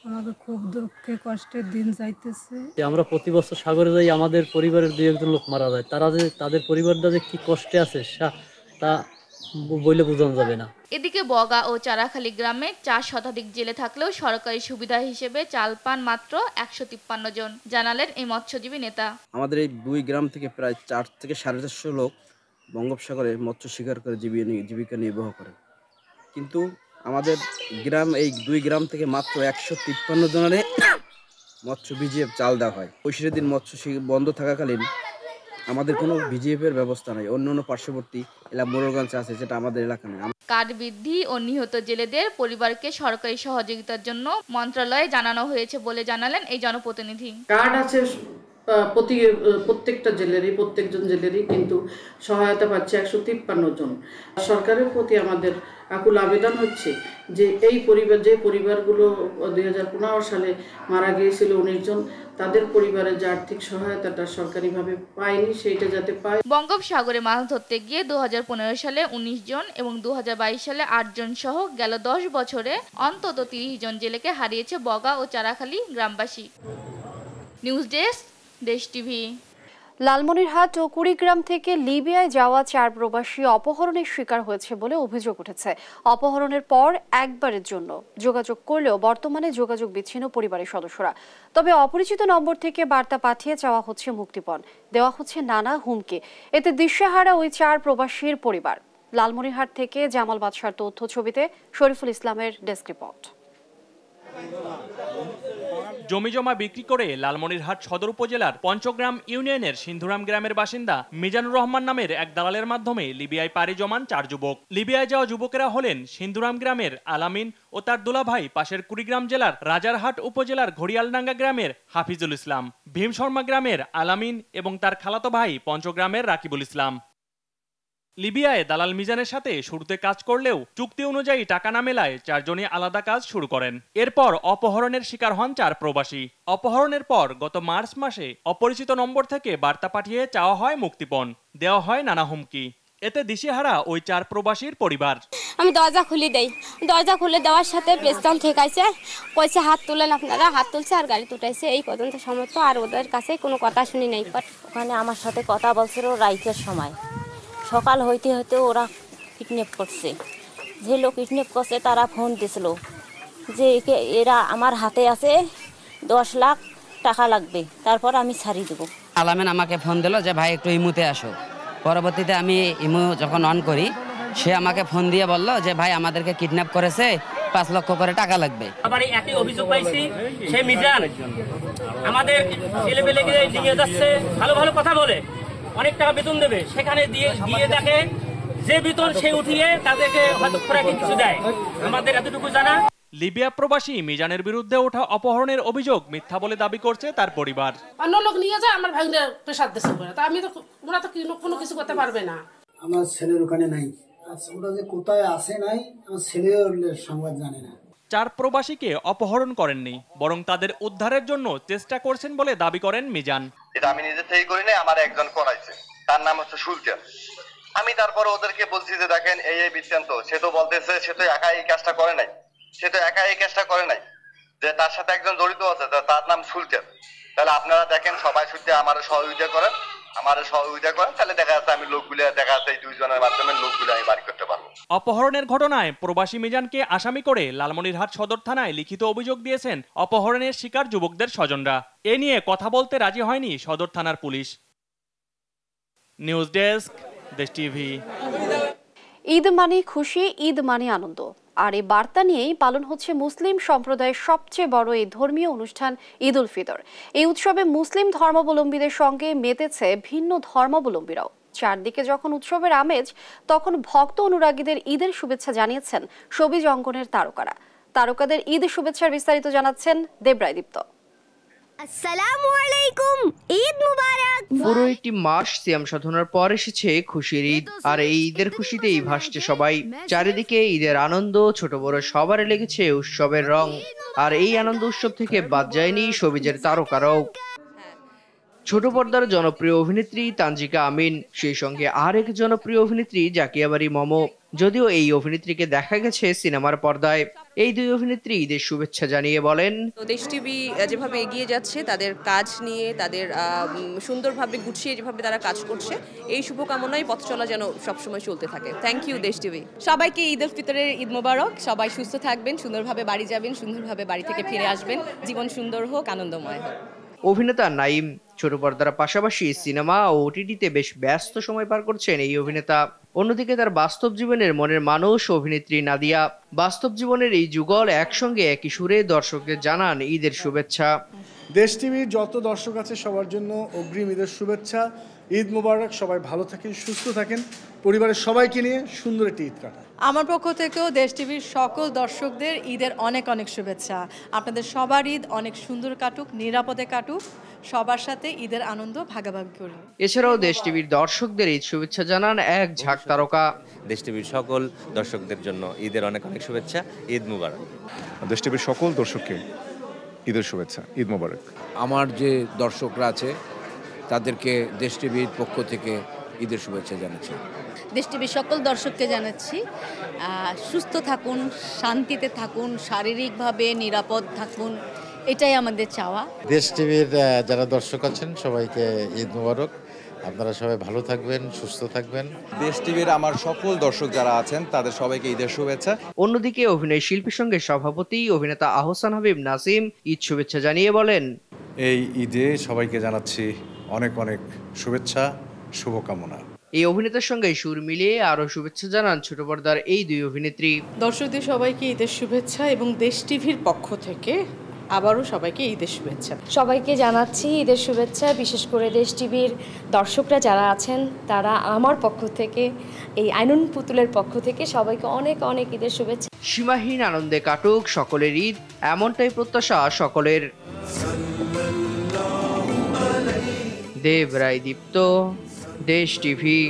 আমাকে খুব দুঃখে কষ্টের দিন যাইতেছে। আমরা প্রতি বছর সাগরে যাই, আমাদের পরিবারের 2-1 জন লোক মারা যায়। তারা যে তাদের পরিবারটা যে কি কষ্টে আছে তা বলে বোঝানো যাবে না। এদিকে বগা ও চারাখালী গ্রামে 4 শতাধিক জেলে থাকলেও সরকারি সুবিধা হিসেবে চাল পান মাত্র 153 জন, জানালেন এই মৎস্যজীবী নেতা। আমাদের এই 2 গ্রাম থেকে প্রায় 4 থেকে 450 লোক বঙ্গোপসাগরে মৎস্য শিকার করে জীবিকা নির্বাহ করে, কিন্তু আমাদের এই 2 গ্রাম থেকে মাত্র 153 জনের মৎস্য বিজিএফ চাল দেওয়া হয়। 65 দিন মৎস্য বন্ধ থাকাকালীন আমাদের কোনো বিজিএফের ব্যবস্থা নাই। অন্য পার্শ্ববর্তী এলাকা মোরগঞ্জ আছে, যেটা আমাদের এলাকা নেই। কার্ড বৃদ্ধি ও নিহত জেলেদের পরিবারকে সরকারি সহযোগিতার জন্য মন্ত্রণালয়ে জানানো হয়েছে বলে জানালেন এই জনপ্রতিনিধি। কার্ড আছে প্রত্যেকটা জেলেরই, প্রত্যেকজন জেলেরই, কিন্তু সহায়তা পাচ্ছে 153 জন। সরকারের প্রতি আমাদের আকুল আবেদন হচ্ছে যে এই যে পরিবারগুলো 2015 সালে মারা গিয়েছিল 19 জন, তাদের পরিবারের যে আর্থিক সহায়তাটা সরকারিভাবে পায়নি, সেইটা যাতে পায়। বঙ্গোপসাগরে মাছ ধরতে গিয়ে 2015 সালে 19 জন এবং 2022 সালে 8 জন সহ গেল 10 বছরে অন্তত 30 জন জেলেকে হারিয়েছে বগা ও চারাখালী গ্রামবাসী। নিউজ ডেস্ক, দেশ টিভি। লালমনিরহাট ও কুড়িগ্রাম থেকে লিবিয়ায় যাওয়া 4 প্রবাসী অপহরণের শিকার হয়েছে বলে অভিযোগ উঠেছে। অপহরণের পর একবারের জন্য যোগাযোগ করলেও বর্তমানে যোগাযোগ বিচ্ছিন্ন পরিবারের সদস্যরা। তবে অপরিচিত নম্বর থেকে বার্তা পাঠিয়ে চাওয়া হচ্ছে মুক্তিপণ, দেওয়া হচ্ছে নানা হুমকি। এতে দিশেহারা ওই 4 প্রবাসীর পরিবার। লালমনিরহাট থেকে জামাল বাদশার তথ্য ছবিতে শরীফুল ইসলামের ডেস্ক রিপোর্ট। জমিজমা বিক্রি করে লালমনিরহাট সদর উপজেলার পঞ্চগ্রাম ইউনিয়নের সিন্ধুরাম গ্রামের বাসিন্দা মিজানুর রহমান নামের এক দালালের মাধ্যমে লিবিয়ায় পাড়ি জমান 4 যুবক। লিবিয়ায় যাওয়া যুবকেরা হলেন সিন্ধুরাম গ্রামের আলামিন ও তার দুলাভাই পাশের কুড়িগ্রাম জেলার রাজারহাট উপজেলার ঘড়িয়ালডাঙ্গা গ্রামের হাফিজুল ইসলাম, ভীম শর্মা গ্রামের আলামিন এবং তার খালাতো ভাই পঞ্চগ্রামের রাকিবুল ইসলাম। লিবিয়ায় দালাল মিজানের সাথে শুরুতে কাজ করলেও চুক্তি অনুযায়ী টাকা না মেলায় 4 জনই আলাদা কাজ শুরু করেন। এরপর অপহরণের শিকার হন 4 প্রবাসী। অপহরণের পর গত মার্চ মাসে অপরিচিত নম্বর থেকে বার্তা পাঠিয়ে চাওয়া হয় মুক্তিপণ, দেওয়া হয় নানা হুমকি। এতে দিশেহারা ওই 4 প্রবাসীর পরিবার। আমি দরজা খুলে দেই, দরজা খুলে দেওয়ার সাথে পেস্তাল ঠেকাইছে, কইছে হাত তুলেন আপনারা, হাত তুলছে আর গাড়ি তুটাইছে। এই পর্যন্ত সমর্থ, আর ওদের কাছে কোনো কথা শুনি নাই। ওখানে আমার সাথে কথা বলছিল রাইতের সময়, সকাল হইতে হইতে ওরা কিডন্যাপ করছে। যে লোক কিডন্যাপ করছে তারা ফোন দিছিল যে এরা আমার হাতে আছে, 10 লাখ টাকা লাগবে, তারপর আমি ছাড়ি দেবো। আলামিন আমাকে ফোন দিল যে ভাই একটু ইমুতে আসো। পরবর্তীতে আমি ইমু যখন অন করি, সে আমাকে ফোন দিয়ে বলল যে ভাই আমাদেরকে কিডন্যাপ করেছে, 5 লক্ষ করে টাকা লাগবে। আবার একই অভিযোগ পাইছি, সে মিজান আমাদের ছেলেপেলেকে নিয়ে যাচ্ছে, ভালো ভালো কথা বলে অনেক টাকা বেতন দেবে, সেখানে দিয়ে দেখে যে বেতন সে উঠিয়ে তাদেরকে হয়তো খোরাকি কিছু দেয়, আমাদের এতটুকু জানা। লিবিয়া প্রবাসী মিজানের বিরুদ্ধে ওঠা অপহরণের অভিযোগ মিথ্যা বলে দাবি করছে তার পরিবার। অন্য লোক নিয়ে যায় আমার ভাইদের প্রেসার দেশে করে, তা আমি তো ওরা তো কোনো কিছু করতে পারবে না। আমার ছেলের ওখানে নাই, আচ্ছা ওরা যে কোথায় আসে নাই আমার ছেলের সংবাদ জানে না। 4 প্রবাসীকে অপহরণ করেননি, বরং তাদের উদ্ধারের জন্য চেষ্টা করছেন বলে দাবি করেন মিজান। এটা আমি নিজে থেকে করি নাই, আমার একজন করাইছে, তার নাম হচ্ছে সুলতান। আমি তারপরে ওদেরকে বলছি যে দেখেন এই বৃত্তান্ত, সে তো বলতেছে সে তো একা এই কাজটা করে নাই, যে তার সাথে একজন জড়িত আছে, তার নাম সুলতান। তাহলে আপনারা দেখেন সবাই সুলতান আমার সহযোগিতা করেন, তাহলে দেখা যাচ্ছে আমি লোকগুলো, দেখা যাচ্ছে এই 2 জনের মাধ্যমে লোকগুলো আমি বাড়ি করতে পারবো। অপহরণের ঘটনায় প্রবাসী মিজানকে আসামি করে লালমনিরহাট সদর থানায় লিখিত অভিযোগ দিয়েছেন অপহরণের শিকার যুবকদের স্বজনরা। এ নিয়ে কথা বলতে রাজি হয়নি সদর থানার পুলিশ। নিউজ ডেস্ক, দেশ টিভি। ঈদ মানে খুশি, ঈদ মানে আনন্দ, আর এই বার্তা নিয়েই পালন হচ্ছে মুসলিম সম্প্রদায়ের সবচেয়ে বড় এই ধর্মীয় অনুষ্ঠান ঈদ উল ফিতর। এই উৎসবে মুসলিম ধর্মাবলম্বীদের সঙ্গে মেতেছে ভিন্ন ধর্মাবলম্বীরাও। চারদিকে যখন উৎসবের আমেজ, তখন ভক্ত অনুরাগীদের ঈদের শুভেচ্ছা জানিয়েছেন শোবিজ অঙ্গনের তারকারা। তারকাদের ঈদ শুভেচ্ছার বিস্তারিত জানাচ্ছেন দেবরায় দীপ্ত। আসসালামু আলাইকুম, ঈদ মুবারক। পুরো একটি মাস সিয়াম সাধনার পর এসেছে খুশির ঈদ, আর এই ঈদের খুশিতেই ভাসছে সবাই। চারিদিকে ঈদের আনন্দ, ছোট বড় সবার লেগেছে উৎসবের রং। আর এই আনন্দ উৎসব থেকে বাদ যায়নি শোবিজের তারকারাও। ছোট পর্দার জনপ্রিয় অভিনেত্রী তানজিকা আমিন, সেই সঙ্গে আরেক জনপ্রিয় অভিনেত্রী জাকিয়া বারি মমো। যদিও এই অভিনেত্রীকে দেখা গেছে সিনেমার পর্দায়। এই দুই অভিনেত্রী ঈদের শুভেচ্ছা জানিয়ে বলেন, দেশ টিভি যেভাবে এগিয়ে যাচ্ছে, তাদের কাজ নিয়ে তাদের সুন্দরভাবে গুছিয়ে যেভাবে তারা কাজ করছে, এই শুভকামনায় পথ চলা যেন সবসময় চলতে থাকে। থ্যাংক ইউ দেশ টিভি। সবাইকে ঈদ উল ফিতরের ঈদ মোবারক। সবাই সুস্থ থাকবেন, সুন্দরভাবে বাড়ি যাবেন, সুন্দরভাবে বাড়ি থেকে ফিরে আসবেন। জীবন সুন্দর হোক, আনন্দময় হোক। অভিনেতা নাইম ছোট পর্দার পাশাপাশি সিনেমা ও ওটিটিতে বেশ ব্যস্ত সময় পার করছেন এই অভিনেতা। অন্যদিকে তার বাস্তব জীবনের মনের মানুষ অভিনেত্রী নাদিয়া। বাস্তব জীবনের এই যুগল একসঙ্গে একই সুরে দর্শকদের জানান ঈদের শুভেচ্ছা। দেশ টিভির যত দর্শক আছে সবার জন্য অগ্রিম ঈদের শুভেচ্ছা। ঈদ মোবারক। সবাই ভালো থাকেন, সুস্থ থাকেন, পরিবারের সবাইকে নিয়ে সুন্দর একটি ঈদ কাটান। আমার পক্ষ থেকেও দেশ টিভির সকল দর্শকদের ঈদের অনেক অনেক শুভেচ্ছা। আপনাদের সবার ঈদ অনেক সুন্দর কাটুক, নিরাপদে কাটুক, সবার সাথে ঈদের আনন্দ ভাগাভাগি করি। এছাড়াও দেশ টিভির দর্শকদের ঈদ শুভেচ্ছা জানান এক ঝাঁক তারকা। দেশ টিভির সকল দর্শকদের জন্য ঈদের অনেক অনেক শুভেচ্ছা, ঈদ মুবারক। দেশ টিভির সকল দর্শককে ঈদের শুভেচ্ছা, ঈদ মুবারক। আমার যে দর্শকরা আছে তাদেরকে দেশ টিভির পক্ষ থেকে ঈদের শুভেচ্ছা জানাচ্ছি। দেশ টিভির সকল দর্শককে জানাচ্ছি সুস্থ থাকুন, শান্তিতে থাকুন, শারীরিকভাবে নিরাপদ থাকুন, এটাই আমাদের চাওয়া। দেশ টিভির যারা দর্শক আছেন সবাইকে ঈদ মোবারক। আপনারা সবাই ভালো থাকবেন, সুস্থ থাকবেন। দেশ টিভির আমার সকল দর্শক যারা আছেন তাদের সবাইকে ঈদের শুভেচ্ছা। অন্যদিকে অভিনয় শিল্পী সঙ্গের সভাপতি অভিনেতা আহসান হাবিব নাসিম ঈদ শুভেচ্ছা জানিয়ে বলেন, এই ঈদে সবাইকে জানাচ্ছি অনেক অনেক শুভেচ্ছা, শুভকামনা। এই অভিনেতার সঙ্গে সুর মিলিয়ে আরো শুভেচ্ছা জানান ছোট পর্দার এই দুই অভিনেত্রী। দর্শকদের সবাইকে ঈদের শুভেচ্ছা এবং দেশ টিভির পক্ষ থেকে আবারও সবাইকে ঈদের শুভেচ্ছা। সবাইকে জানাচ্ছি ঈদের শুভেচ্ছা। বিশেষ করে দেশ টিভির দর্শকরা যারা আছেন তারা আমার পক্ষ থেকে, এই আইনুন পুতুলের পক্ষ থেকে সবাইকে অনেক অনেক ঈদের শুভেচ্ছা। সীমাহীন আনন্দে কাটুক সকলের ঈদ, এমনটাই প্রত্যাশা সকলের। দেবরায় দীপ্ত, দেশ টিভি।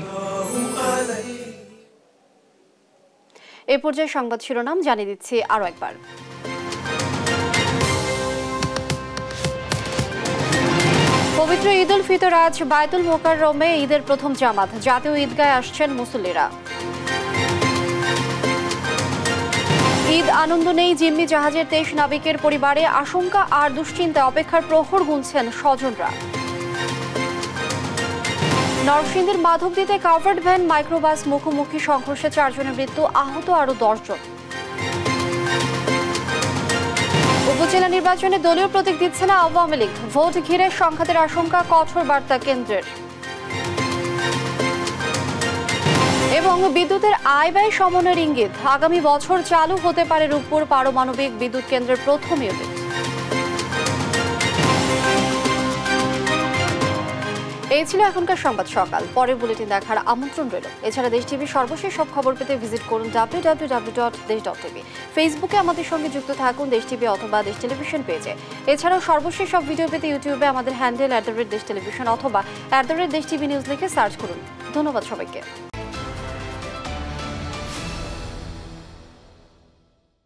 এ পর্যায়ে সংবাদ শিরোনাম জানিয়ে দিচ্ছি আরো একবার। পবিত্র ঈদ উল ফিতর আজ বায়তুল মোকাররমে ঈদের প্রথম জামাত। জাতীয় ঈদগাহে আসছেন মুসল্লিরা। ঈদ আনন্দ নেই জিম্মি জাহাজের 23 নাবিকের পরিবারে। আশঙ্কা আর দুশ্চিন্তা, অপেক্ষার প্রহর গুনছেন স্বজনরা। নরসিংদীর মাধবদীতে কাভার্ড ভ্যান মাইক্রোবাস মুখোমুখি সংঘর্ষে 4 জনের মৃত্যু, আহত আরো 10 জন। উপজেলা নির্বাচনে দলীয় প্রতীক দিচ্ছে না আওয়ামী লীগ। ভোট ঘিরে সংঘাতের আশঙ্কা, কঠোর বার্তা কেন্দ্রের। এবং বিদ্যুতের আয় ব্যয় সমন্বয়ের ইঙ্গিত, আগামী বছর চালু হতে পারে রূপপুর পারমাণবিক বিদ্যুৎ কেন্দ্রের প্রথম ইউনিট। এই ছিল এখনকার সংবাদ সকাল। পরের বুলেটিন দেখার আমন্ত্রণ রইল। এছাড়া দেশ টিভির সর্বশেষ সব খবর পেতে ভিজিট করুন www.desh.tv। ফেসবুকে আমাদের সঙ্গে যুক্ত থাকুন দেশ টিভি অথবা দেশ টেলিভিশন পেজে। এছাড়াও সর্বশেষ সব ভিডিও পেতে ইউটিউবে আমাদের হ্যান্ডেল @দেশ টেলিভিশন অথবা @দেশ টিভি নিউজ লিখে সার্চ করুন। ধন্যবাদ সবাইকে।